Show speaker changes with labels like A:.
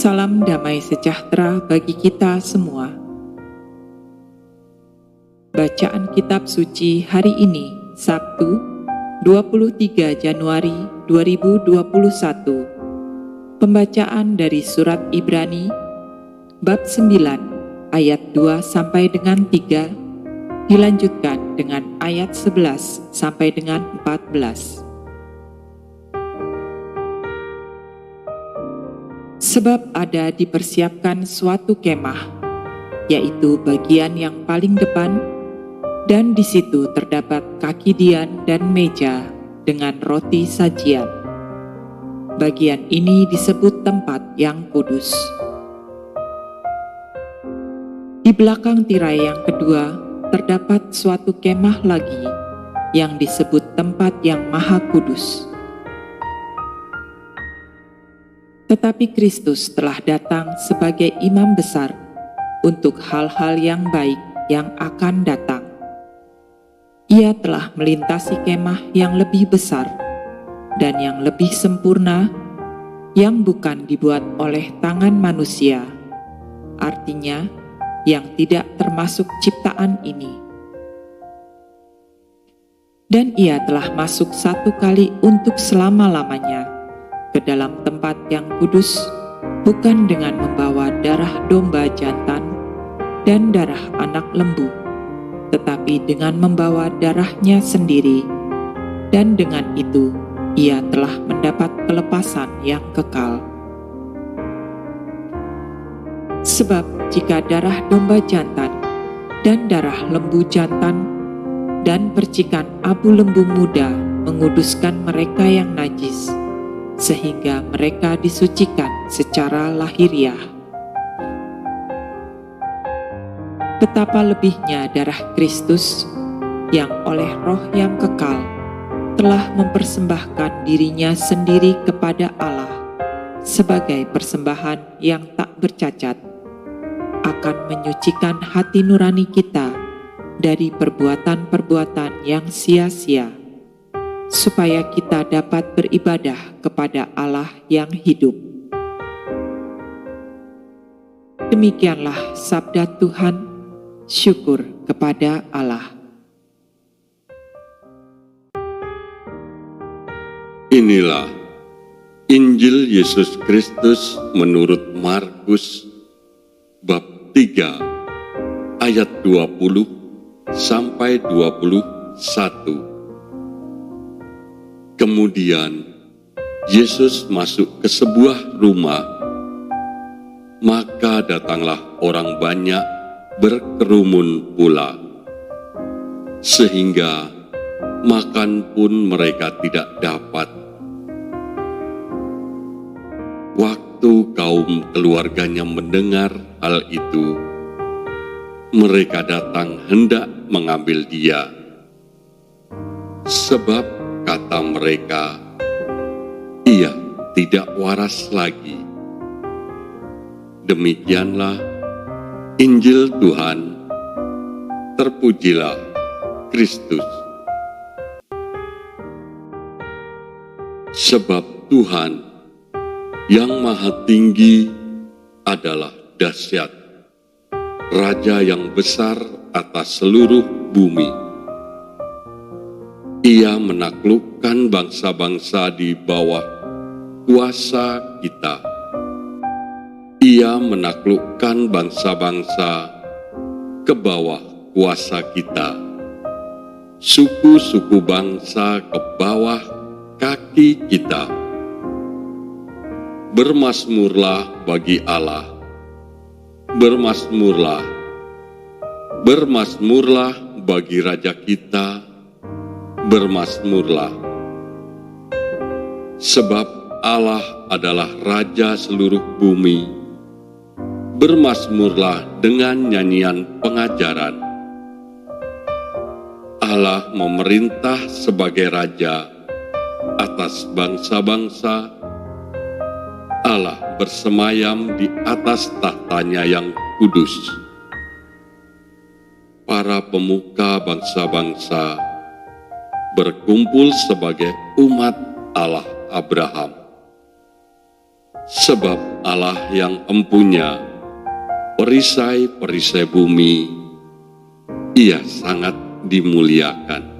A: Salam damai sejahtera bagi kita semua. Bacaan kitab suci hari ini, Sabtu, 23 Januari 2021. Pembacaan dari surat Ibrani, bab 9, ayat 2 sampai dengan 3, dilanjutkan dengan ayat 11 sampai dengan 14. Sebab ada dipersiapkan suatu kemah, yaitu bagian yang paling depan, dan di situ terdapat kaki dian dan meja dengan roti sajian. Bagian ini disebut tempat yang kudus. Di belakang tirai yang kedua terdapat suatu kemah lagi yang disebut tempat yang maha kudus. Tetapi Kristus telah datang sebagai imam besar untuk hal-hal yang baik yang akan datang. Ia telah melintasi kemah yang lebih besar dan yang lebih sempurna, yang bukan dibuat oleh tangan manusia, artinya yang tidak termasuk ciptaan ini. Dan ia telah masuk satu kali untuk selama-lamanya ke dalam tempat yang kudus, bukan dengan membawa darah domba jantan dan darah anak lembu, tetapi dengan membawa darahnya sendiri, dan dengan itu ia telah mendapat kelepasan yang kekal. Sebab jika darah domba jantan dan darah lembu jantan dan percikan abu lembu muda menguduskan mereka yang najis, sehingga mereka disucikan secara lahiriah, betapa lebihnya darah Kristus yang oleh Roh yang kekal telah mempersembahkan dirinya sendiri kepada Allah sebagai persembahan yang tak bercacat, akan menyucikan hati nurani kita dari perbuatan-perbuatan yang sia-sia, supaya kita dapat beribadah kepada Allah yang hidup. Demikianlah sabda Tuhan, syukur kepada Allah.
B: Inilah Injil Yesus Kristus menurut Markus bab 3 ayat 20 sampai 21. Kemudian Yesus masuk ke sebuah rumah, maka datanglah orang banyak berkerumun pula, sehingga makan pun mereka tidak dapat. Waktu kaum keluarganya mendengar hal itu, mereka datang hendak mengambil dia, sebab kata mereka, ia tidak waras lagi. Demikianlah Injil Tuhan. Terpujilah Kristus. Sebab Tuhan yang Maha Tinggi adalah dahsyat, Raja yang besar atas seluruh bumi. Ia menaklukkan bangsa-bangsa di bawah kuasa kita. Ia menaklukkan bangsa-bangsa ke bawah kuasa kita. Suku-suku bangsa ke bawah kaki kita. Bermasmurlah bagi Allah. Bermasmurlah. Bermasmurlah bagi Raja kita. Bermasmurlah, sebab Allah adalah Raja seluruh bumi. Bermasmurlah dengan nyanyian pengajaran. Allah memerintah sebagai Raja atas bangsa-bangsa. Allah bersemayam di atas tahtanya yang kudus. Para pemuka bangsa-bangsa berkumpul sebagai umat Allah Abraham. Sebab Allah yang empunya perisai-perisai bumi, Ia sangat dimuliakan.